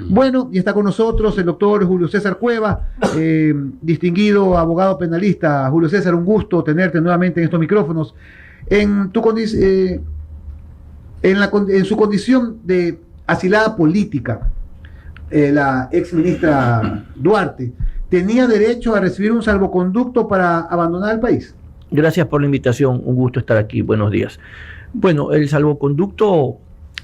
Bueno, y está con nosotros el doctor Julio César Cueva, distinguido abogado penalista. Julio César, un gusto tenerte nuevamente en estos micrófonos. En su condición de asilada política, la ex ministra Duarte, ¿tenía derecho a recibir un salvoconducto para abandonar el país? Gracias por la invitación, un gusto estar aquí, buenos días. Bueno, el salvoconducto,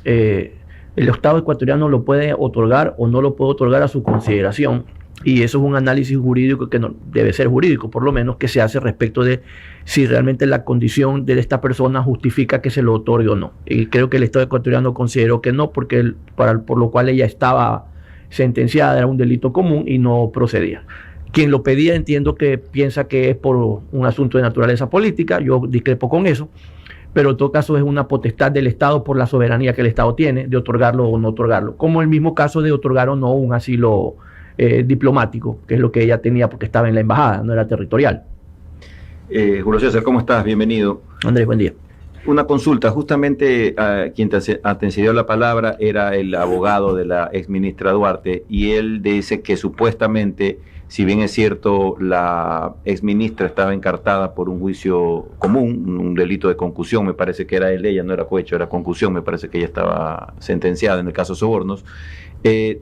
el Estado ecuatoriano lo puede otorgar o no lo puede otorgar a su consideración, y eso es un análisis jurídico que no, debe ser jurídico, por lo menos, que se hace respecto de si realmente la condición de esta persona justifica que se lo otorgue o no. Y creo que el Estado ecuatoriano consideró que no, porque por lo cual ella estaba sentenciada, era un delito común y no procedía. Quien lo pedía, entiendo que piensa que es por un asunto de naturaleza política, yo discrepo con eso, pero en todo caso es una potestad del Estado por la soberanía que el Estado tiene de otorgarlo o no otorgarlo, como el mismo caso de otorgar o no un asilo diplomático, que es lo que ella tenía porque estaba en la embajada, no era territorial. Julio César, ¿cómo estás? Bienvenido. Andrés, buen día. Una consulta, justamente quien te cedió la palabra era el abogado de la exministra Duarte, y él dice que supuestamente, si bien es cierto, la exministra estaba encartada por un juicio común, un delito de concusión, me parece que era ella, no era cohecho, era concusión, me parece que ella estaba sentenciada en el caso sobornos.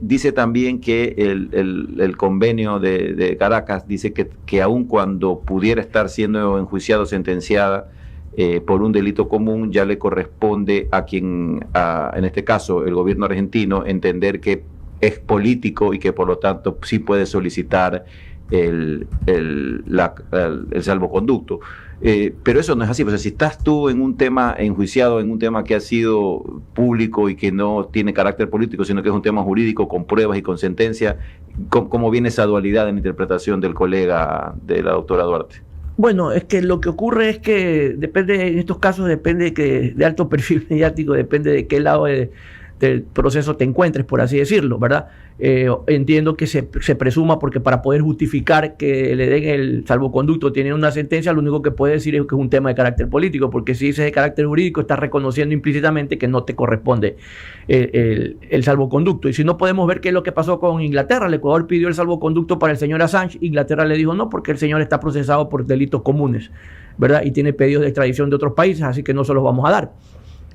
Dice también que el convenio de Caracas dice que aun cuando pudiera estar siendo enjuiciada o sentenciada por un delito común, ya le corresponde a quien, en este caso el gobierno argentino, entender que es político y que por lo tanto sí puede solicitar el salvoconducto. Pero eso no es así. O sea, si estás tú en un tema enjuiciado, en un tema que ha sido público y que no tiene carácter político, sino que es un tema jurídico con pruebas y con sentencia, ¿cómo viene esa dualidad en la interpretación del colega de la doctora Duarte? Bueno, es que lo que ocurre es que depende, en estos casos depende de alto perfil mediático, depende de qué lado del proceso te encuentres, por así decirlo, ¿verdad? Entiendo que se presuma, porque para poder justificar que le den el salvoconducto tienen una sentencia, lo único que puede decir es que es un tema de carácter político, porque si dices de carácter jurídico estás reconociendo implícitamente que no te corresponde el salvoconducto. Y si no, podemos ver qué es lo que pasó con Inglaterra. El Ecuador pidió el salvoconducto para el señor Assange, Inglaterra le dijo no, porque el señor está procesado por delitos comunes, ¿verdad? Y tiene pedidos de extradición de otros países, así que no se los vamos a dar.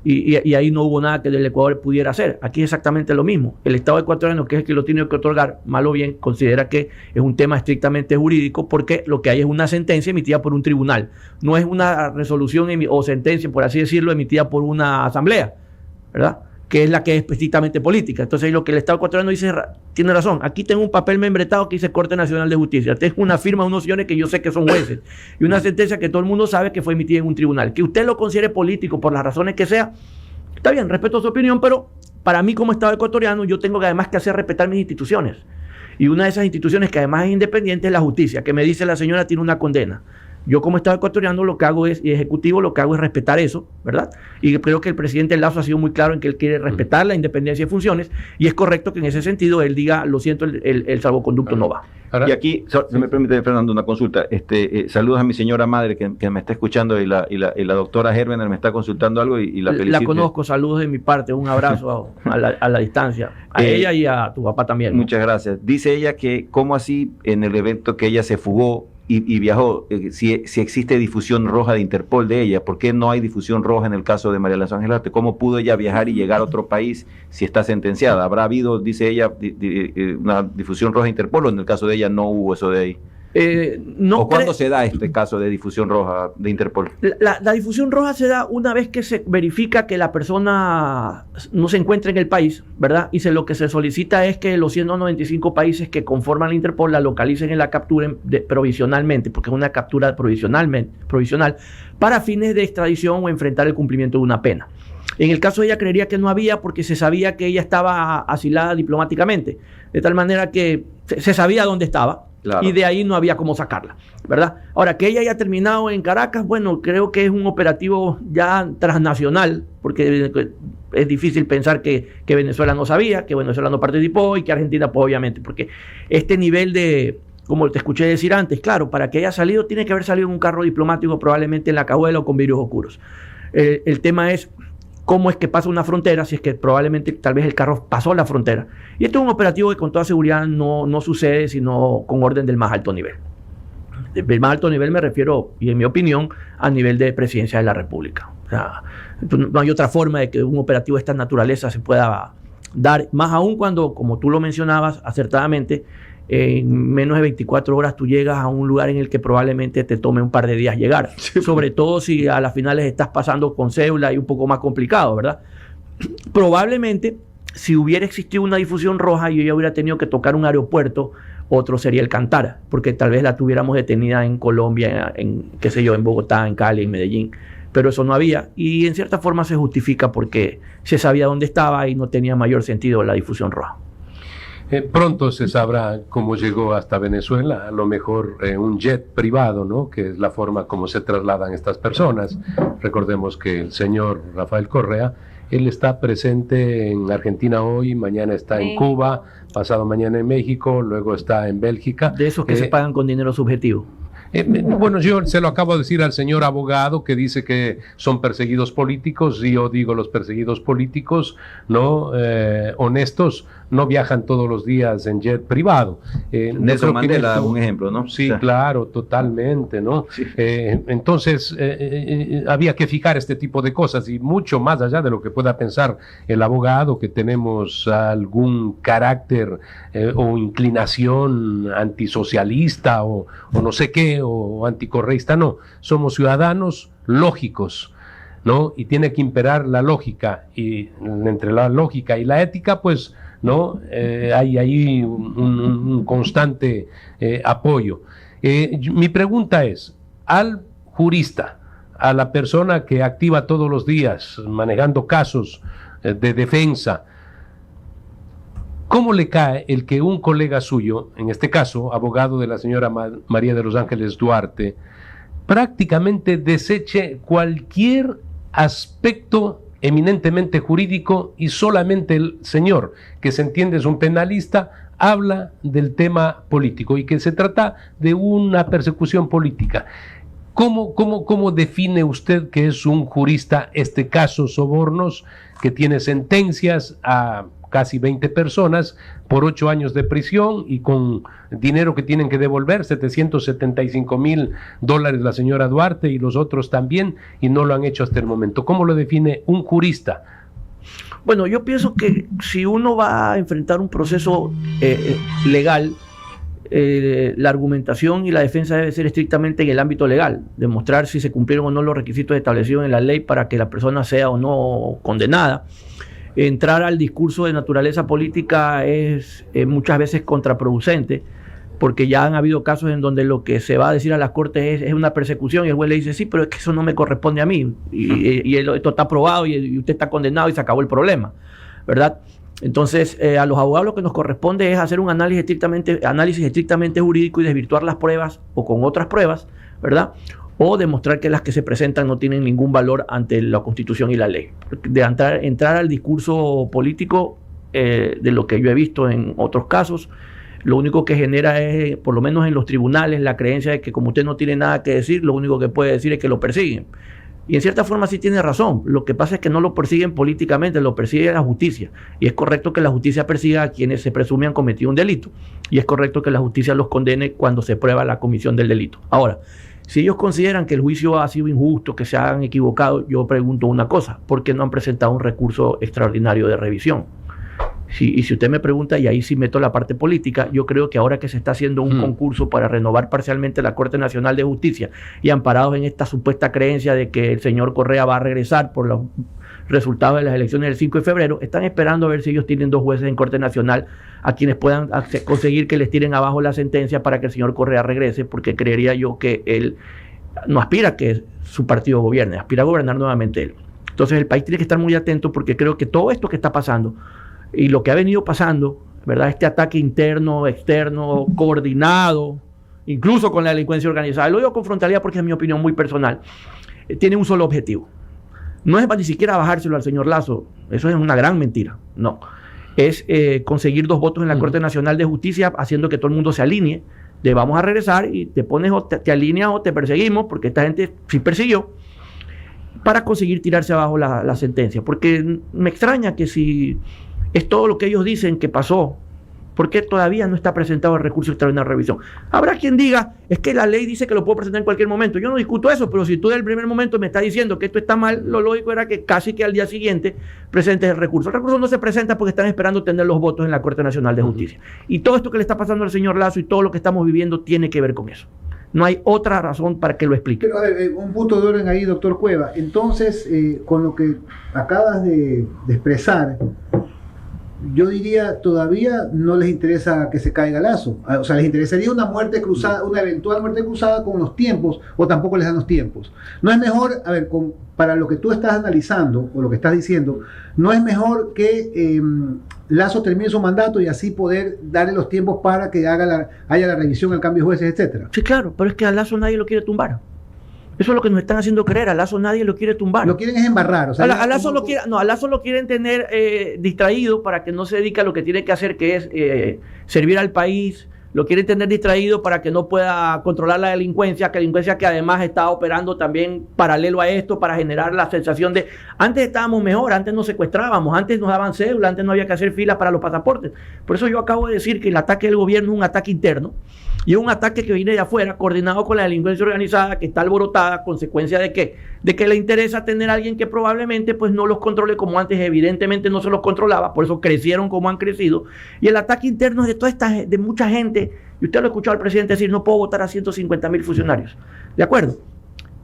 Y ahí no hubo nada que el Ecuador pudiera hacer. Aquí es exactamente lo mismo. El Estado ecuatoriano, que es el que lo tiene que otorgar, mal o bien, considera que es un tema estrictamente jurídico, porque lo que hay es una sentencia emitida por un tribunal. No es una resolución o sentencia, por así decirlo, emitida por una asamblea, ¿verdad? Que es la que es estrictamente política. Entonces, lo que el Estado ecuatoriano dice, tiene razón. Aquí tengo un papel membretado que dice Corte Nacional de Justicia. Tengo una firma de unos señores que yo sé que son jueces. Y una sentencia que todo el mundo sabe que fue emitida en un tribunal. Que usted lo considere político por las razones que sea, está bien, respeto su opinión, pero para mí como Estado ecuatoriano yo tengo que además que hacer respetar mis instituciones. Y una de esas instituciones que además es independiente es la justicia, que me dice la señora tiene una condena. Yo como Estado ecuatoriano lo que hago es, y ejecutivo, lo que hago es respetar eso, ¿verdad? Y creo que el presidente Lasso ha sido muy claro en que él quiere respetar la independencia de funciones, y es correcto que en ese sentido él diga, lo siento, el salvoconducto no va. Y aquí, si me permite, Fernando, una consulta. Saludos a mi señora madre que me está escuchando, y la doctora Herbener me está consultando algo y la felicito. La conozco, saludos de mi parte, un abrazo a la distancia, a ella y a tu papá también, ¿no? Muchas gracias. Dice ella que, ¿cómo así en el evento que ella se fugó y viajó, si existe difusión roja de Interpol de ella? ¿Por qué no hay difusión roja en el caso de María Lanza Ángel? ¿Cómo pudo ella viajar y llegar a otro país si está sentenciada? ¿Habrá habido, dice ella, una difusión roja de Interpol, o en el caso de ella no hubo eso de ahí? ¿O cuándo se da este caso de difusión roja de Interpol? La difusión roja se da una vez que se verifica que la persona no se encuentra en el país, ¿verdad? Y lo que se solicita es que los 195 países que conforman la Interpol la localicen y la capturen provisionalmente, porque es una captura provisional, para fines de extradición o enfrentar el cumplimiento de una pena. En el caso de ella creería que no había, porque se sabía que ella estaba asilada diplomáticamente, de tal manera que se sabía dónde estaba. Claro. Y de ahí no había cómo sacarla, ¿verdad? Ahora, que ella haya terminado en Caracas, bueno, creo que es un operativo ya transnacional, porque es difícil pensar que Venezuela no sabía, que Venezuela no participó y que Argentina, pues obviamente, porque este nivel de, como te escuché decir antes, claro, para que haya salido, tiene que haber salido en un carro diplomático, probablemente en la cajuela o con vidrios oscuros. El tema es cómo es que pasa una frontera, si es que probablemente tal vez el carro pasó la frontera. Y esto es un operativo que con toda seguridad no sucede sino con orden del más alto nivel. Del más alto nivel me refiero, y en mi opinión, a nivel de presidencia de la República. O sea, no hay otra forma de que un operativo de esta naturaleza se pueda dar, más aún cuando, como tú lo mencionabas acertadamente, en menos de 24 horas tú llegas a un lugar en el que probablemente te tome un par de días llegar. Sí. Sobre todo si a las finales estás pasando con cédula y un poco más complicado, ¿verdad? Probablemente, si hubiera existido una difusión roja, yo ya hubiera tenido que tocar un aeropuerto, otro sería el Cantara, porque tal vez la tuviéramos detenida en Colombia, qué sé yo, en Bogotá, en Cali, en Medellín. Pero eso no había, y en cierta forma se justifica porque se sabía dónde estaba y no tenía mayor sentido la difusión roja. Pronto se sabrá cómo llegó hasta Venezuela, a lo mejor un jet privado, ¿no? Que es la forma como se trasladan estas personas. Recordemos que el señor Rafael Correa, él está presente en Argentina hoy, mañana está en Cuba, pasado mañana en México, luego está en Bélgica. De esos que se pagan con dinero subjetivo. Bueno, yo se lo acabo de decir al señor abogado que dice que son perseguidos políticos, y yo digo los perseguidos políticos, ¿no? Honestos, no viajan todos los días en jet privado. Nelson Mandela, un ejemplo, ¿no? Sí, claro, totalmente, ¿no? Sí. Entonces, había que fijar este tipo de cosas, y mucho más allá de lo que pueda pensar el abogado, que tenemos algún carácter o inclinación antisocialista o no sé qué, o anticorreísta, no. Somos ciudadanos lógicos, ¿no? Y tiene que imperar la lógica, y entre la lógica y la ética, pues, ¿no? Hay ahí un constante apoyo. Mi pregunta es, al jurista, a la persona que activa todos los días manejando casos de defensa, ¿cómo le cae el que un colega suyo, en este caso, abogado de la señora María de los Ángeles Duarte, prácticamente deseche cualquier aspecto eminentemente jurídico, y solamente el señor, que se entiende es un penalista, habla del tema político y que se trata de una persecución política? ¿Cómo define usted que es un jurista este caso Sobornos, que tiene sentencias a casi 20 personas por 8 años de prisión y con dinero que tienen que devolver, $775,000 la señora Duarte y los otros también, y no lo han hecho hasta el momento? ¿Cómo lo define un jurista? Bueno, yo pienso que si uno va a enfrentar un proceso legal, la argumentación y la defensa debe ser estrictamente en el ámbito legal, demostrar si se cumplieron o no los requisitos establecidos en la ley para que la persona sea o no condenada. Entrar al discurso de naturaleza política es muchas veces contraproducente, porque ya han habido casos en donde lo que se va a decir a las cortes es una persecución, y el juez le dice, sí, pero es que eso no me corresponde a mí, y esto está aprobado y usted está condenado y se acabó el problema, ¿verdad? Entonces, a los abogados lo que nos corresponde es hacer un análisis estrictamente jurídico y desvirtuar las pruebas o con otras pruebas, ¿verdad? O demostrar que las que se presentan no tienen ningún valor ante la Constitución y la ley. De entrar al discurso político, de lo que yo he visto en otros casos, lo único que genera es, por lo menos en los tribunales, la creencia de que como usted no tiene nada que decir, lo único que puede decir es que lo persiguen. Y en cierta forma sí tiene razón. Lo que pasa es que no lo persiguen políticamente, lo persigue la justicia. Y es correcto que la justicia persiga a quienes se presume han cometido un delito. Y es correcto que la justicia los condene cuando se prueba la comisión del delito. Ahora, si ellos consideran que el juicio ha sido injusto, que se han equivocado, yo pregunto una cosa: ¿por qué no han presentado un recurso extraordinario de revisión? Y si usted me pregunta, y ahí sí meto la parte política, yo creo que ahora que se está haciendo un concurso para renovar parcialmente la Corte Nacional de Justicia, y amparados en esta supuesta creencia de que el señor Correa va a regresar por los resultados de las elecciones del 5 de febrero, están esperando a ver si ellos tienen 2 jueces en Corte Nacional a quienes puedan conseguir que les tiren abajo la sentencia para que el señor Correa regrese, porque creería yo que él no aspira a que su partido gobierne, aspira a gobernar nuevamente él. Entonces el país tiene que estar muy atento, porque creo que todo esto que está pasando y lo que ha venido pasando, ¿verdad? Este ataque interno, externo, coordinado, incluso con la delincuencia organizada, lo digo con frontalidad porque es mi opinión muy personal, tiene un solo objetivo. No es ni siquiera bajárselo al señor Lazo, eso es una gran mentira, no. Es conseguir 2 votos en la Corte Nacional de Justicia, haciendo que todo el mundo se alinee, de vamos a regresar y te pones o te alineas o te perseguimos, porque esta gente sí persiguió. para conseguir tirarse abajo la sentencia. Porque me extraña que si es todo lo que ellos dicen que pasó, ¿por qué todavía no está presentado el recurso extraordinario de revisión? Habrá quien diga, es que la ley dice que lo puedo presentar en cualquier momento. Yo no discuto eso, pero si tú del primer momento me estás diciendo que esto está mal, lo lógico era que casi que al día siguiente presentes el recurso. El recurso no se presenta porque están esperando tener los votos en la Corte Nacional de Justicia. Y todo esto que le está pasando al señor Lazo y todo lo que estamos viviendo tiene que ver con eso. No hay otra razón para que lo explique. Pero a ver, un punto de orden ahí, doctor Cueva. Entonces, con lo que acabas de expresar, yo diría, todavía no les interesa que se caiga Lazo. O sea, les interesaría una muerte cruzada, una eventual muerte cruzada con los tiempos, o tampoco les dan los tiempos. No es mejor, a ver, para lo que tú estás analizando, o lo que estás diciendo, no es mejor que Lazo termine su mandato y así poder darle los tiempos para que haya la revisión, el cambio de jueces, etcétera. Sí, claro, pero es que a Lazo nadie lo quiere tumbar. Eso es lo que nos están haciendo creer. A Lazo nadie lo quiere tumbar. Lo quieren es embarrar. O sea, a Lazo lo quieren tener distraído para que no se dedique a lo que tiene que hacer, que es servir al país. Lo quieren tener distraído para que no pueda controlar la delincuencia que además está operando también paralelo a esto para generar la sensación de antes estábamos mejor, antes nos secuestrábamos, antes nos daban cédula, antes no había que hacer filas para los pasaportes. Por eso yo acabo de decir que el ataque del gobierno es un ataque interno y es un ataque que viene de afuera, coordinado con la delincuencia organizada que está alborotada, consecuencia de ¿qué? De que le interesa tener a alguien que probablemente pues no los controle como antes, evidentemente no se los controlaba, por eso crecieron como han crecido. Y el ataque interno es de toda de mucha gente. Y usted lo ha escuchado al presidente decir, no puedo votar a 150,000 funcionarios. ¿De acuerdo?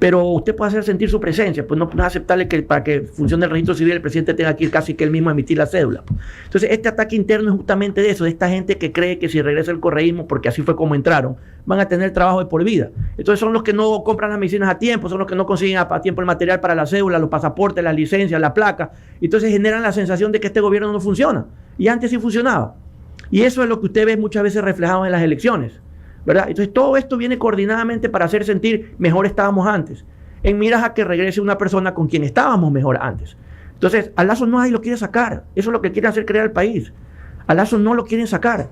Pero usted puede hacer sentir su presencia, pues no es aceptable que para que funcione el registro civil el presidente tenga que ir casi que él mismo a emitir la cédula. Entonces, este ataque interno es justamente de eso, de esta gente que cree que si regresa el correísmo, porque así fue como entraron, van a tener trabajo de por vida. Entonces son los que no compran las medicinas a tiempo, son los que no consiguen a tiempo el material para la cédula, los pasaportes, las licencias, la placa. Entonces generan la sensación de que este gobierno no funciona. Y antes sí funcionaba. Y eso es lo que usted ve muchas veces reflejado en las elecciones, ¿verdad? Entonces todo esto viene coordinadamente para hacer sentir mejor estábamos antes, en miras a que regrese una persona con quien estábamos mejor antes. Entonces a Lazo nadie lo quiere sacar, eso es lo que quiere hacer creer al país. A Lazo no lo quieren sacar.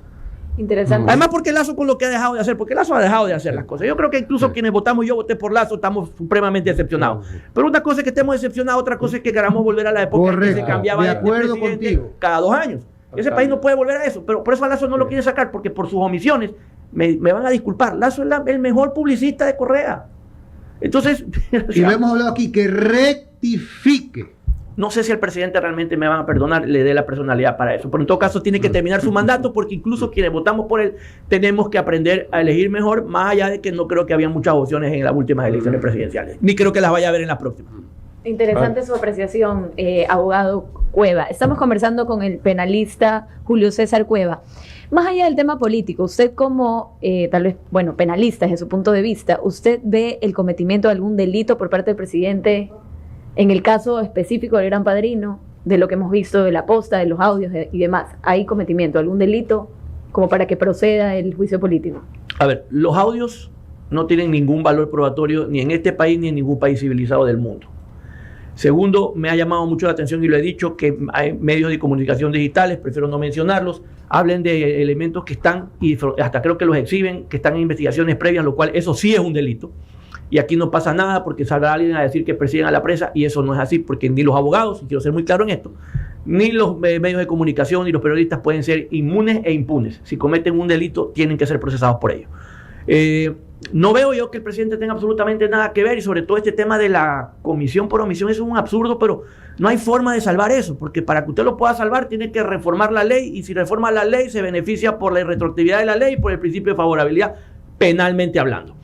Interesante. Además porque Lazo con lo que ha dejado de hacer, porque Lazo ha dejado de hacer las cosas. Yo creo que incluso quienes votamos, yo voté por Lazo, estamos supremamente decepcionados. Pero una cosa es que estemos decepcionados, otra cosa es que queramos volver a la época en que se cambiaba de presidente cada 2 años. Ese país no puede volver a eso, pero por eso a Lazo no lo quiere sacar, porque por sus omisiones, me van a disculpar, Lazo es el mejor publicista de Correa. Entonces, y lo hemos hablado aquí, que rectifique. No sé si el presidente realmente me van a perdonar, le dé la personalidad para eso, pero en todo caso tiene que terminar su mandato, porque incluso quienes votamos por él tenemos que aprender a elegir mejor, más allá de que no creo que había muchas opciones en las últimas elecciones presidenciales, ni creo que las vaya a ver en las próximas. Interesante su apreciación, abogado Cueva. Estamos conversando con el penalista Julio César Cueva. Más allá del tema político, usted como, tal vez, bueno, penalista desde su punto de vista, ¿usted ve el cometimiento de algún delito por parte del presidente en el caso específico del Gran Padrino, de lo que hemos visto de la posta, de los audios y demás? ¿Hay cometimiento, algún delito como para que proceda el juicio político? A ver, los audios no tienen ningún valor probatorio ni en este país ni en ningún país civilizado del mundo. Segundo, me ha llamado mucho la atención y lo he dicho, que hay medios de comunicación digitales, prefiero no mencionarlos, hablen de elementos que están, y hasta creo que los exhiben, que están en investigaciones previas, lo cual eso sí es un delito. Y aquí no pasa nada porque salga alguien a decir que persiguen a la prensa, y eso no es así, porque ni los abogados, y quiero ser muy claro en esto, ni los medios de comunicación ni los periodistas pueden ser inmunes e impunes. Si cometen un delito, tienen que ser procesados por ello. No veo yo que el presidente tenga absolutamente nada que ver, y sobre todo este tema de la comisión por omisión, eso es un absurdo, pero no hay forma de salvar eso, porque para que usted lo pueda salvar tiene que reformar la ley, y si reforma la ley se beneficia por la irretroactividad de la ley y por el principio de favorabilidad penalmente hablando.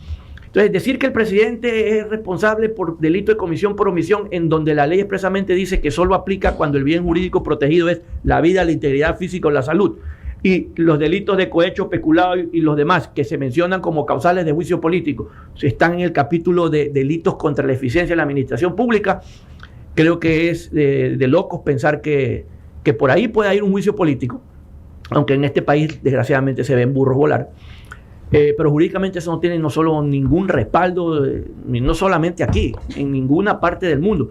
Entonces, decir que el presidente es responsable por delito de comisión por omisión, en donde la ley expresamente dice que solo aplica cuando el bien jurídico protegido es la vida, la integridad física o la salud, y los delitos de cohecho, peculado y los demás que se mencionan como causales de juicio político están en el capítulo de delitos contra la eficiencia de la administración pública. Creo que es de locos pensar que por ahí pueda ir un juicio político, aunque en este país desgraciadamente se ven burros volar. Pero jurídicamente eso no tiene no solo ningún respaldo, no solamente aquí, en ninguna parte del mundo.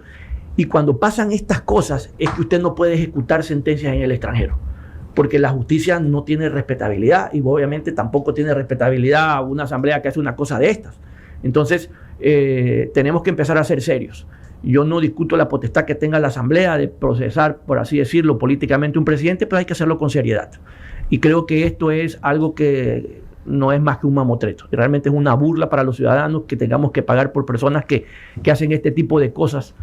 Y cuando pasan estas cosas es que usted no puede ejecutar sentencias en el extranjero, porque la justicia no tiene respetabilidad, y obviamente tampoco tiene respetabilidad una asamblea que hace una cosa de estas. Entonces tenemos que empezar a ser serios. Yo no discuto la potestad que tenga la Asamblea de procesar, por así decirlo, políticamente un presidente, pero hay que hacerlo con seriedad. Y creo que esto es algo que no es más que un mamotreto. Realmente es una burla para los ciudadanos que tengamos que pagar por personas que hacen este tipo de cosas,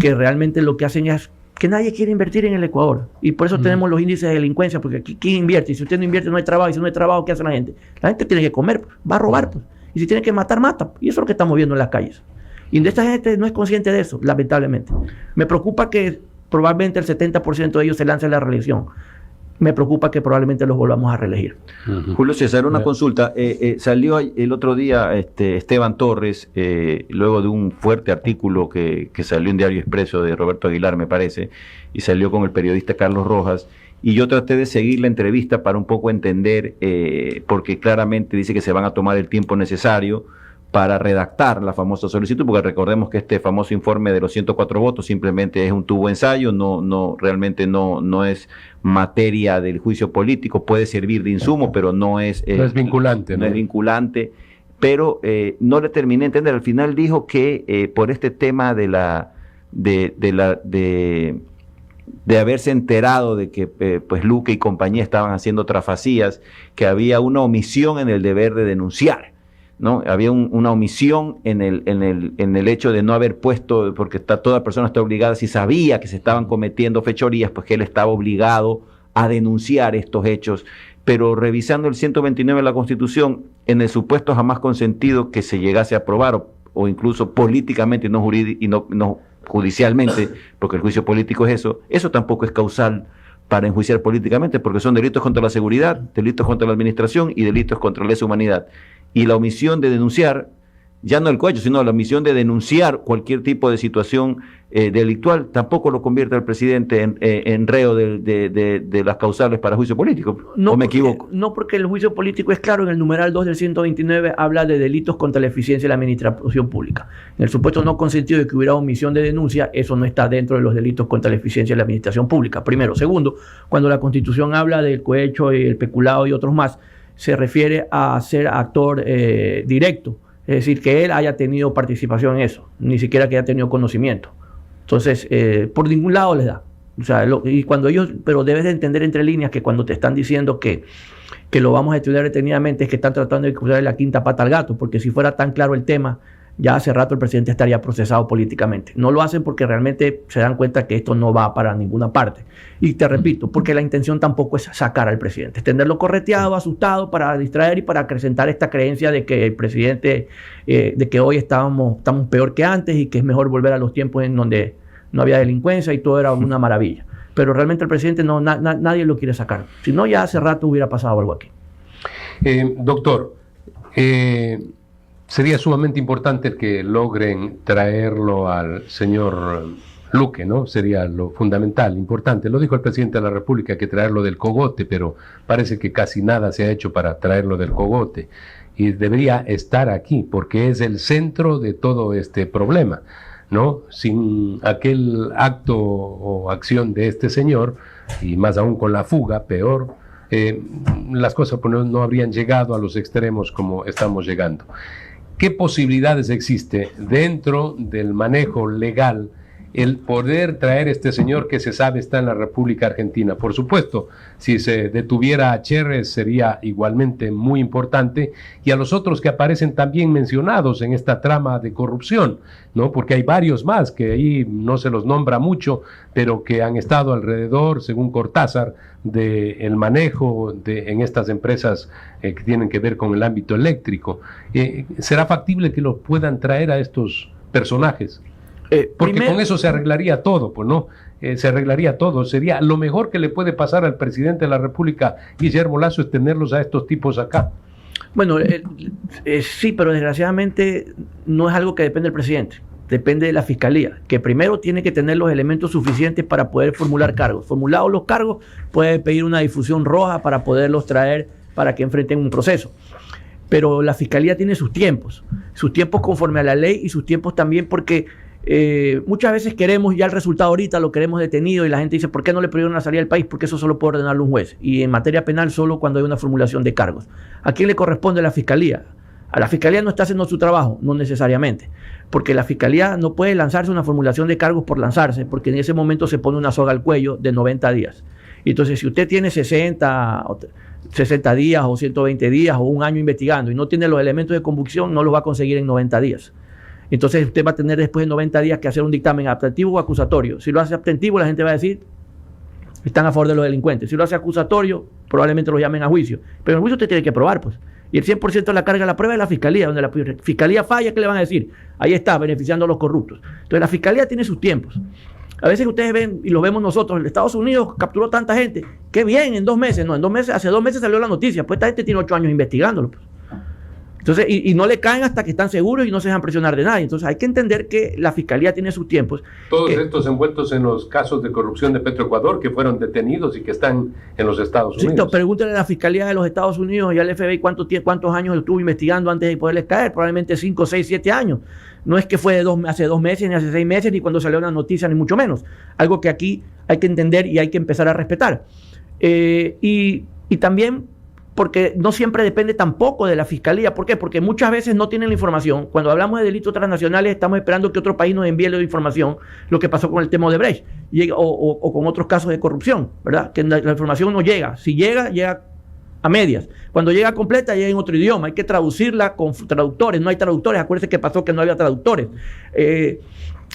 que realmente lo que hacen es que nadie quiere invertir en el Ecuador. Y por eso tenemos los índices de delincuencia, porque aquí ¿quién invierte? Y si usted no invierte, no hay trabajo. Y si no hay trabajo, ¿qué hace la gente? La gente tiene que comer, pues, va a robar. Pues. Y si tiene que matar, mata. Y eso es lo que estamos viendo en las calles. Y esta gente no es consciente de eso, lamentablemente. Me preocupa que probablemente el 70% de ellos se lance a la reelección. Me preocupa que probablemente los volvamos a reelegir. Julio César, una consulta. Salió el otro día Esteban Torres, luego de un fuerte artículo que salió en Diario Expreso de Roberto Aguilar, me parece, y salió con el periodista Carlos Rojas, y yo traté de seguir la entrevista para un poco entender, porque claramente dice que se van a tomar el tiempo necesario para redactar la famosa solicitud, porque recordemos que este famoso informe de los 104 votos simplemente es un tubo ensayo, realmente no es materia del juicio político, puede servir de insumo, pero no es vinculante. No es vinculante, pero no le terminé de entender. Al final dijo que por este tema de haberse enterado de que pues Luque y compañía estaban haciendo trafacías, que había una omisión en el deber de denunciar, ¿no? Había una omisión en el hecho de no haber puesto, porque toda persona está obligada, si sabía que se estaban cometiendo fechorías, pues que él estaba obligado a denunciar estos hechos. Pero revisando el 129 de la Constitución, en el supuesto jamás consentido que se llegase a aprobar, o incluso políticamente y no judicialmente, porque el juicio político es eso tampoco es causal para enjuiciar políticamente, porque son delitos contra la seguridad, delitos contra la administración y delitos contra la lesa humanidad. Y la omisión de denunciar, ya no el cohecho, sino la omisión de denunciar cualquier tipo de situación delictual, tampoco lo convierte al presidente en reo de las causales para juicio político. No, ¿O me equivoco? No, porque el juicio político es claro, en el numeral 2 del 129 habla de delitos contra la eficiencia de la administración pública. En el supuesto no consentido de que hubiera omisión de denuncia, eso no está dentro de los delitos contra la eficiencia de la administración pública. Primero. Segundo, cuando la Constitución habla del cohecho y el peculado y otros más, se refiere a ser actor directo, es decir, que él haya tenido participación en eso, ni siquiera que haya tenido conocimiento. Entonces, por ningún lado les da. O sea, pero debes de entender entre líneas que cuando te están diciendo que lo vamos a estudiar detenidamente es que están tratando de cruzar la quinta pata al gato, porque si fuera tan claro el tema, ya hace rato el presidente estaría procesado políticamente. No lo hacen porque realmente se dan cuenta que esto no va para ninguna parte. Y te repito, porque la intención tampoco es sacar al presidente, es tenerlo correteado, asustado, para distraer y para acrecentar esta creencia de que el presidente, de que hoy estamos peor que antes y que es mejor volver a los tiempos en donde no había delincuencia y todo era una maravilla. Pero realmente el presidente nadie lo quiere sacar. Si no, ya hace rato hubiera pasado algo aquí. Doctor, sería sumamente importante el que logren traerlo al señor Luque, ¿no? Sería lo fundamental, importante. Lo dijo el presidente de la República, que traerlo del cogote, pero parece que casi nada se ha hecho para traerlo del cogote. Y debería estar aquí, porque es el centro de todo este problema, ¿no? Sin aquel acto o acción de este señor, y más aún con la fuga, peor, las cosas no habrían llegado a los extremos como estamos llegando. ¿Qué posibilidades existe dentro del manejo legal el poder traer este señor que se sabe está en la República Argentina? Por supuesto, si se detuviera a Cherres sería igualmente muy importante, y a los otros que aparecen también mencionados en esta trama de corrupción, ¿no? Porque hay varios más que ahí no se los nombra mucho, pero que han estado alrededor, según Cortázar, del manejo en estas empresas que tienen que ver con el ámbito eléctrico. ¿Será factible que los puedan traer a estos personajes? Porque con eso se arreglaría todo, pues no, se arreglaría todo. Sería lo mejor que le puede pasar al presidente de la República, Guillermo Lasso, es tenerlos a estos tipos acá. Bueno, sí, pero desgraciadamente no es algo que depende del presidente, depende de la Fiscalía, que primero tiene que tener los elementos suficientes para poder formular cargos. Formulados los cargos, puede pedir una difusión roja para poderlos traer para que enfrenten un proceso. Pero la Fiscalía tiene sus tiempos conforme a la ley y sus tiempos también porque muchas veces queremos ya el resultado ahorita, lo queremos detenido y la gente dice, ¿por qué no le prohibieron la salida del país? Porque eso solo puede ordenarlo un juez, y en materia penal solo cuando hay una formulación de cargos. ¿A quién le corresponde la Fiscalía? A la Fiscalía no está haciendo su trabajo, no necesariamente, porque la Fiscalía no puede lanzarse una formulación de cargos por lanzarse, porque en ese momento se pone una soga al cuello de 90 días. Y entonces, si usted tiene 60 días o 120 días o un año investigando y no tiene los elementos de convicción, no los va a conseguir en 90 días. Entonces, usted va a tener después de 90 días que hacer un dictamen abstentivo o acusatorio. Si lo hace abstentivo, la gente va a decir, están a favor de los delincuentes. Si lo hace acusatorio, probablemente los llamen a juicio. Pero en el juicio usted tiene que probar, pues. Y el 100% de la carga de la prueba es la Fiscalía. Donde la Fiscalía falla, ¿qué le van a decir? Ahí está, beneficiando a los corruptos. Entonces, la Fiscalía tiene sus tiempos. A veces ustedes ven, y lo vemos nosotros, Estados Unidos capturó tanta gente. ¡Qué bien! En 2 meses. No, en 2 meses, hace 2 meses salió la noticia. Pues esta gente tiene 8 años investigándolo, pues. Entonces, y no le caen hasta que están seguros y no se dejan presionar de nadie. Entonces, hay que entender que la Fiscalía tiene sus tiempos. Todos estos envueltos en los casos de corrupción de Petroecuador que fueron detenidos y que están en los Estados Unidos. Sí, pregúntenle a la Fiscalía de los Estados Unidos y al FBI cuántos años estuvo investigando antes de poderles caer. Probablemente 5, 6, 7 años. No es que fue hace 2 meses, ni hace 6 meses, ni cuando salió una noticia, ni mucho menos. Algo que aquí hay que entender y hay que empezar a respetar. Y también, porque no siempre depende tampoco de la Fiscalía. ¿Por qué? Porque muchas veces no tienen la información. Cuando hablamos de delitos transnacionales, estamos esperando que otro país nos envíe la información, lo que pasó con el tema de Brecht, o con otros casos de corrupción, ¿verdad? Que la información no llega. Si llega, llega a medias. Cuando llega completa, llega en otro idioma. Hay que traducirla con traductores. No hay traductores. Acuérdense que pasó que no había traductores.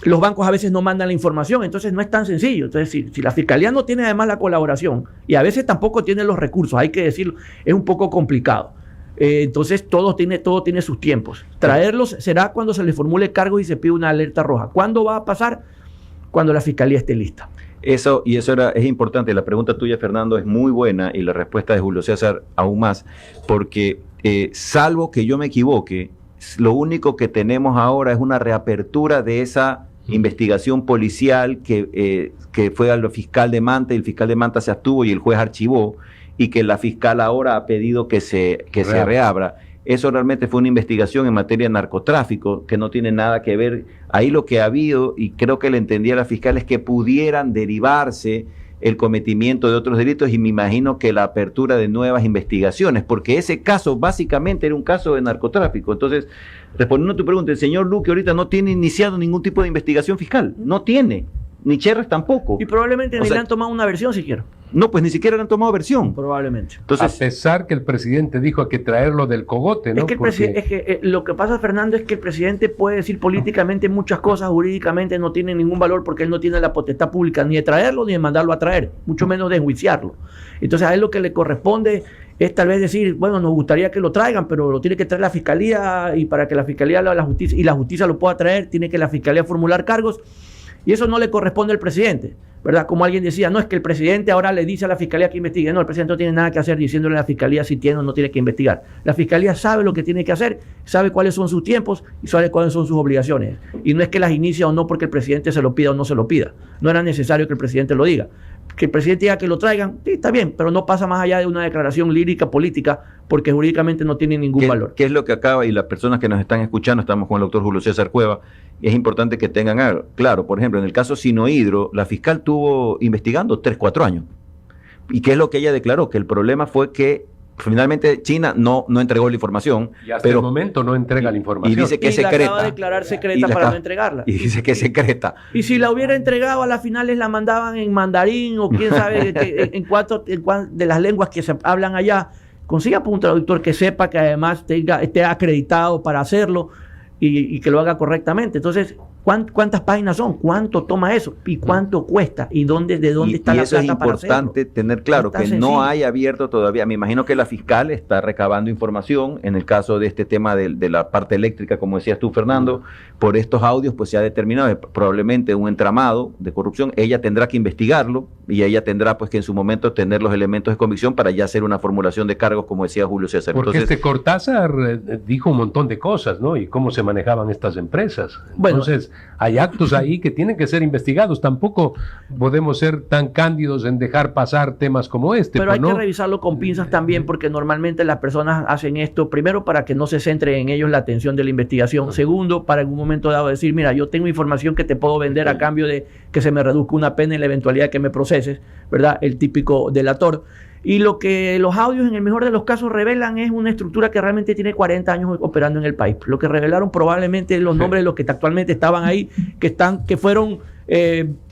Los bancos a veces no mandan la información, entonces no es tan sencillo. Entonces, si la Fiscalía no tiene además la colaboración y a veces tampoco tiene los recursos, hay que decirlo, es un poco complicado. Entonces, todo tiene sus tiempos. Traerlos será cuando se les formule cargos y se pide una alerta roja. ¿Cuándo va a pasar? Cuando la Fiscalía esté lista. Es importante. La pregunta tuya, Fernando, es muy buena y la respuesta de Julio César aún más, porque salvo que yo me equivoque, lo único que tenemos ahora es una reapertura de esa investigación policial que fue al fiscal de Manta, y el fiscal de Manta se abstuvo y el juez archivó, y que la fiscal ahora ha pedido que se reabra. Eso realmente fue una investigación en materia de narcotráfico que no tiene nada que ver. Ahí lo que ha habido, y creo que le entendía a la fiscal, es que pudieran derivarse el cometimiento de otros delitos, y me imagino que la apertura de nuevas investigaciones, porque ese caso básicamente era un caso de narcotráfico. Entonces, respondiendo a tu pregunta, el señor Luque ahorita no tiene iniciado ningún tipo de investigación fiscal, no tiene, ni Cherres tampoco. Y probablemente ni le han tomado una versión siquiera. No, pues ni siquiera le han tomado versión. Probablemente. Entonces, a pesar que el presidente dijo que traerlo del cogote, ¿no? Es que lo que pasa, Fernando, es que el presidente puede decir políticamente muchas cosas, jurídicamente no tiene ningún valor, porque él no tiene la potestad pública ni de traerlo ni de mandarlo a traer, mucho menos de enjuiciarlo. Entonces, a él lo que le corresponde es tal vez decir, bueno, nos gustaría que lo traigan, pero lo tiene que traer la Fiscalía, y para que la Fiscalía la justicia y la justicia lo pueda traer, tiene que la Fiscalía formular cargos, y eso no le corresponde al presidente, ¿verdad? Como alguien decía, no es que el presidente ahora le dice a la Fiscalía que investigue. No, el presidente no tiene nada que hacer diciéndole a la Fiscalía si tiene o no tiene que investigar. La Fiscalía sabe lo que tiene que hacer, sabe cuáles son sus tiempos y sabe cuáles son sus obligaciones. Y no es que las inicia o no porque el presidente se lo pida o no se lo pida. No era necesario que el presidente lo diga. Que el presidente diga que lo traigan, sí, está bien, pero no pasa más allá de una declaración lírica política, porque jurídicamente no tiene ningún valor. ¿Qué es lo que acaba? Y las personas que nos están escuchando, estamos con el doctor Julio César Cueva, y es importante que tengan algo claro. Por ejemplo, en el caso Sinohidro, la fiscal estuvo investigando 3-4 años. ¿Y qué es lo que ella declaró? Que el problema fue que finalmente China no entregó la información. Y hasta el momento no entrega la información. Y dice que es secreta. La acaba de declarar secreta para no entregarla. Y dice que es secreta. Y si la hubiera entregado, a las finales la mandaban en mandarín o quién sabe en cuánto de las lenguas que se hablan allá. Consiga un traductor que sepa, que además esté acreditado para hacerlo y que lo haga correctamente. Entonces, ¿cuántas páginas son? ¿Cuánto toma eso? ¿Y cuánto cuesta? ¿Y de dónde está la plata para hacerlo? Y eso es importante tener claro, que no hay abierto todavía. Me imagino que la fiscal está recabando información en el caso de este tema de la parte eléctrica, como decías tú, Fernando. Por estos audios, pues se ha determinado probablemente un entramado de corrupción. Ella tendrá que investigarlo y ella tendrá pues que en su momento tener los elementos de convicción para ya hacer una formulación de cargos, como decía Julio César. Porque entonces, Cortázar dijo un montón de cosas, ¿no? Y cómo se manejaban estas empresas. Bueno, entonces, hay actos ahí que tienen que ser investigados. Tampoco podemos ser tan cándidos en dejar pasar temas como este. Pero hay que revisarlo con pinzas también, porque normalmente las personas hacen esto, primero, para que no se centre en ellos la atención de la investigación. Segundo, para en un momento dado decir, mira, yo tengo información que te puedo vender a cambio de que se me reduzca una pena en la eventualidad de que me proceses, ¿verdad? El típico delator. Y lo que los audios en el mejor de los casos revelan es una estructura que realmente tiene 40 años operando en el país. Lo que revelaron probablemente los nombres de los que actualmente estaban ahí, que fueron,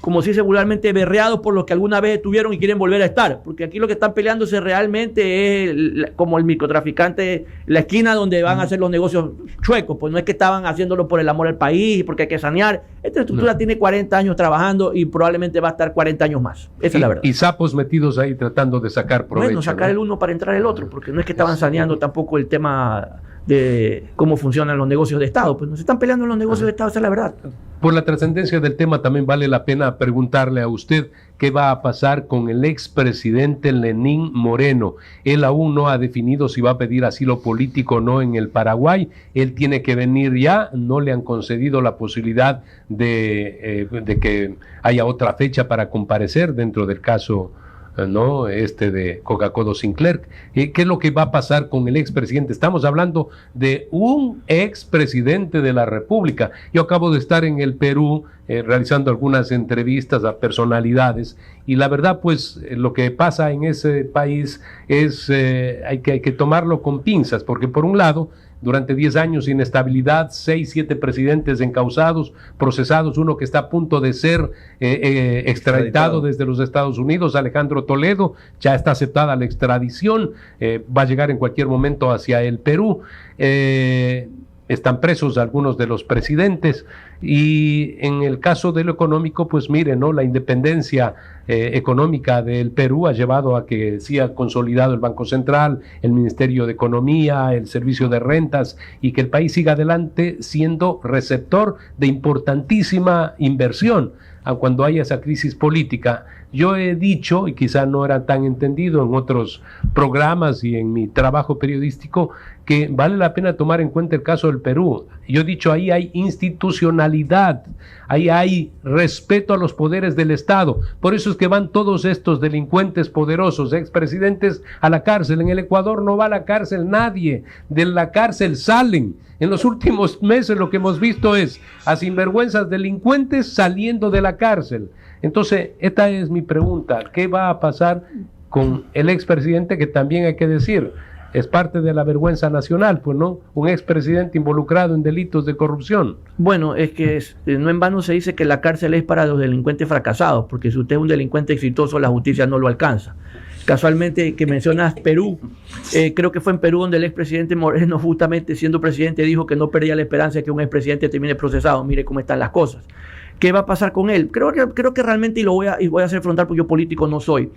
como se dice vulgarmente, berreados por los que alguna vez estuvieron y quieren volver a estar. Porque aquí lo que están peleándose realmente es como el microtraficante, la esquina donde van a hacer los negocios chuecos. Pues no es que estaban haciéndolo por el amor al país, porque hay que sanear. Esta estructura tiene 40 años trabajando y probablemente va a estar 40 años más. Esa es la verdad. Y sapos metidos ahí tratando de sacar provecho. Bueno, sacar el uno para entrar el otro, porque no es que estaban saneando tampoco el tema de cómo funcionan los negocios de Estado. Pues no se están peleando en los negocios de Estado, esa es la verdad. Por la trascendencia del tema, también vale la pena preguntarle a usted qué va a pasar con el expresidente Lenín Moreno. Él aún no ha definido si va a pedir asilo político o no en el Paraguay. Él tiene que venir ya, no le han concedido la posibilidad de que haya otra fecha para comparecer dentro del caso de Coca-Cola Sinclair. ¿Qué es lo que va a pasar con el expresidente? Estamos hablando de un expresidente de la República. Yo acabo de estar en el Perú realizando algunas entrevistas a personalidades y la verdad, pues, lo que pasa en ese país es hay que tomarlo con pinzas, porque por un lado, durante 10 años inestabilidad, 6, 7 presidentes encausados, procesados, uno que está a punto de ser extraditado desde los Estados Unidos, Alejandro Toledo, ya está aceptada la extradición, va a llegar en cualquier momento hacia el Perú. Están presos algunos de los presidentes y en el caso de lo económico, pues miren, ¿no? La independencia económica del Perú ha llevado a que sí ha consolidado el Banco Central, el Ministerio de Economía, el Servicio de Rentas y que el país siga adelante siendo receptor de importantísima inversión. Cuando haya esa crisis política, yo he dicho, y quizá no era tan entendido en otros programas y en mi trabajo periodístico, que vale la pena tomar en cuenta el caso del Perú. Yo he dicho, ahí hay institucionalidad, ahí hay respeto a los poderes del Estado. Por eso es que van todos estos delincuentes poderosos, expresidentes, a la cárcel. En el Ecuador no va a la cárcel nadie, de la cárcel salen. En los últimos meses lo que hemos visto es a sinvergüenzas delincuentes saliendo de la cárcel. Entonces, esta es mi pregunta. ¿Qué va a pasar con el expresidente, que también hay que decir, es parte de la vergüenza nacional, pues no? Un expresidente involucrado en delitos de corrupción. Bueno, es que no en vano se dice que la cárcel es para los delincuentes fracasados, porque si usted es un delincuente exitoso, la justicia no lo alcanza. Casualmente, que mencionas Perú, creo que fue en Perú donde el expresidente Moreno, justamente siendo presidente, dijo que no perdía la esperanza de que un expresidente termine procesado. Mire cómo están las cosas. ¿Qué va a pasar con él? Creo que realmente, y voy a hacer frontal porque yo político no soy,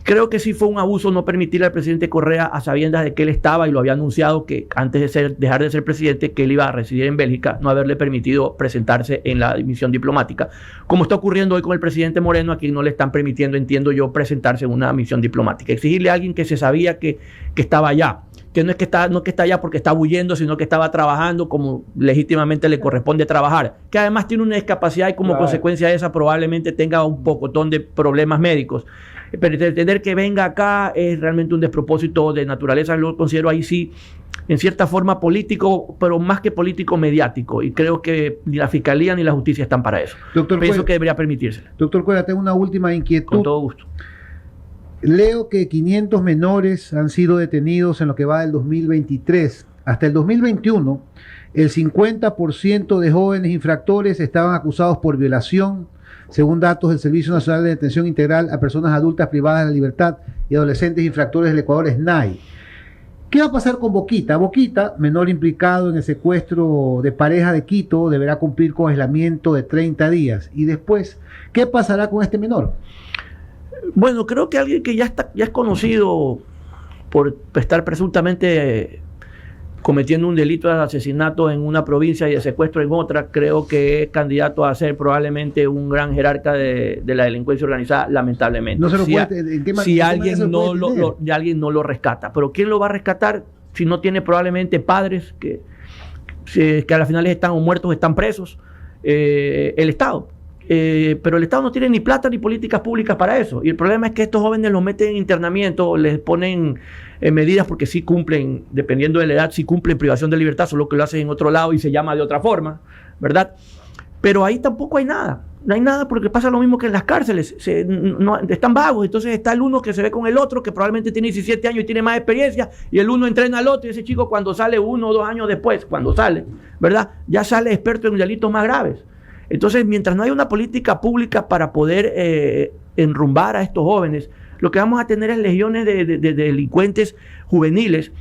creo que sí fue un abuso no permitirle al presidente Correa, a sabiendas de que él estaba y lo había anunciado que antes de dejar de ser presidente, que él iba a residir en Bélgica, no haberle permitido presentarse en la misión diplomática, como está ocurriendo hoy con el presidente Moreno, a quien no le están permitiendo, entiendo yo, presentarse en una misión diplomática. Exigirle a alguien que se sabía que estaba allá, que no es que está allá porque está huyendo, sino que estaba trabajando como legítimamente le corresponde trabajar, que además tiene una discapacidad y como consecuencia de esa probablemente tenga un pocotón de problemas médicos. Pero entender que venga acá es realmente un despropósito de naturaleza, lo considero ahí sí, en cierta forma político, pero más que político, mediático, y creo que ni la Fiscalía ni la Justicia están para eso. Doctor Pienso Cueva, que debería permitírselo. Doctor Cueva, tengo una última inquietud. Con todo gusto. Leo que 500 menores han sido detenidos en lo que va del 2023. Hasta el 2021, el 50% de jóvenes infractores estaban acusados por violación, según datos del Servicio Nacional de Detención Integral a Personas Adultas Privadas de la Libertad y Adolescentes Infractores del Ecuador, SNAI. ¿Qué va a pasar con Boquita? Boquita, menor implicado en el secuestro de pareja de Quito, deberá cumplir con aislamiento de 30 días. Y después, ¿qué pasará con este menor? Bueno, creo que alguien que ya es conocido por estar presuntamente cometiendo un delito de asesinato en una provincia y de secuestro en otra, creo que es candidato a ser probablemente un gran jerarca de la delincuencia organizada, lamentablemente. No se lo si alguien no lo rescata. Pero ¿quién lo va a rescatar si no tiene probablemente padres que a las finales están o muertos o están presos? El Estado. Pero el Estado no tiene ni plata ni políticas públicas para eso. Y el problema es que estos jóvenes los meten en internamiento, les ponen medidas porque sí cumplen, dependiendo de la edad, sí cumplen privación de libertad, solo que lo hacen en otro lado y se llama de otra forma, ¿verdad? Pero ahí tampoco hay nada. No hay nada porque pasa lo mismo que en las cárceles. Están vagos. Entonces está el uno que se ve con el otro, que probablemente tiene 17 años y tiene más experiencia, y el uno entrena al otro, y ese chico cuando sale 1 o 2 años después, cuando sale, ¿verdad? Ya sale experto en delitos más graves. Entonces, mientras no hay una política pública para poder enrumbar a estos jóvenes, lo que vamos a tener es legiones de delincuentes juveniles.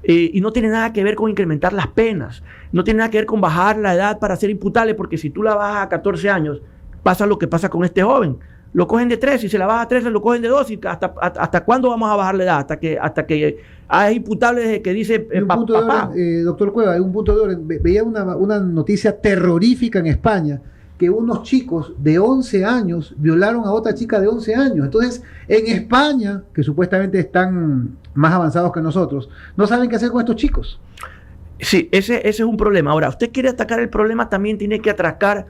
Y no tiene nada que ver con incrementar las penas, no tiene nada que ver con bajar la edad para ser imputable, porque si tú la bajas a 14 años, pasa lo que pasa con este joven. Lo cogen de 13, y si la baja a 13 lo cogen de 2, y ¿hasta cuándo vamos a bajar la edad? Hasta que hay imputables desde que dice papá. Doctor Cueva, hay un punto de orden. Veía una noticia terrorífica en España, que unos chicos de 11 años violaron a otra chica de 11 años. Entonces, en España, que supuestamente están más avanzados que nosotros, no saben qué hacer con estos chicos. Sí, ese es un problema. Ahora, usted quiere atacar el problema, también tiene que atracar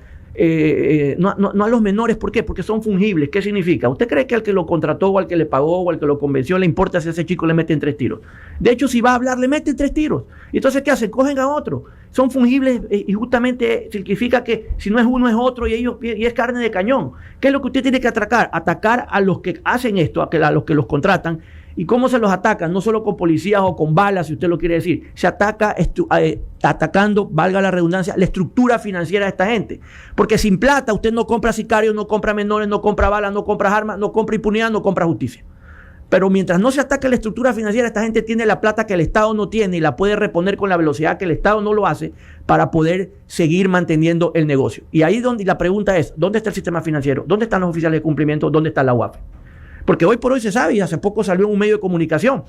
no a los menores. ¿Por qué? Porque son fungibles. ¿Qué significa? ¿Usted cree que al que lo contrató o al que le pagó o al que lo convenció le importa si a ese chico le meten 3 tiros? De hecho, si va a hablar, le meten 3 tiros. ¿Y entonces qué hacen? Cogen a otro. Son fungibles y justamente significa que si no es uno es otro, y es carne de cañón. ¿Qué es lo que usted tiene que atacar? Atacar a los que hacen esto, a los que los contratan. ¿Y cómo se los atacan? No solo con policías o con balas, si usted lo quiere decir. Se ataca atacando, valga la redundancia, la estructura financiera de esta gente. Porque sin plata usted no compra sicarios, no compra menores, no compra balas, no compra armas, no compra impunidad, no compra justicia. Pero mientras no se ataque la estructura financiera, esta gente tiene la plata que el Estado no tiene y la puede reponer con la velocidad que el Estado no lo hace para poder seguir manteniendo el negocio. Y ahí donde la pregunta es, ¿dónde está el sistema financiero? ¿Dónde están los oficiales de cumplimiento? ¿Dónde está la UAFE? Porque hoy por hoy se sabe, y hace poco salió en un medio de comunicación,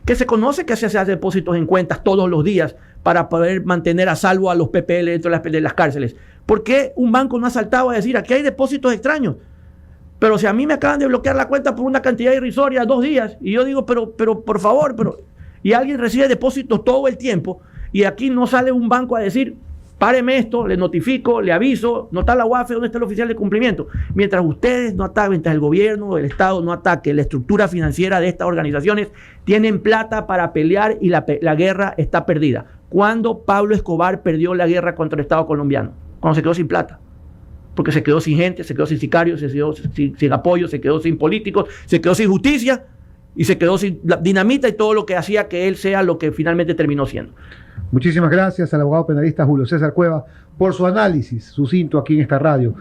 que se conoce que se hace depósitos en cuentas todos los días para poder mantener a salvo a los PPL dentro de las cárceles. ¿Por qué un banco no ha saltado a decir, aquí hay depósitos extraños? Pero si a mí me acaban de bloquear la cuenta por una cantidad irrisoria 2 días, y yo digo, pero por favor, y alguien recibe depósitos todo el tiempo, y aquí no sale un banco a decir, páreme esto, le notifico, le aviso, no está la UAFE, ¿dónde está el oficial de cumplimiento? Mientras ustedes no ataquen, mientras el gobierno, el Estado no ataque la estructura financiera de estas organizaciones, tienen plata para pelear y la guerra está perdida. ¿Cuándo Pablo Escobar perdió la guerra contra el Estado colombiano? Cuando se quedó sin plata. Porque se quedó sin gente, se quedó sin sicarios, se quedó sin apoyo, se quedó sin políticos, se quedó sin justicia y se quedó sin dinamita y todo lo que hacía que él sea lo que finalmente terminó siendo. Muchísimas gracias al abogado penalista Julio César Cueva por su análisis sucinto aquí en esta radio.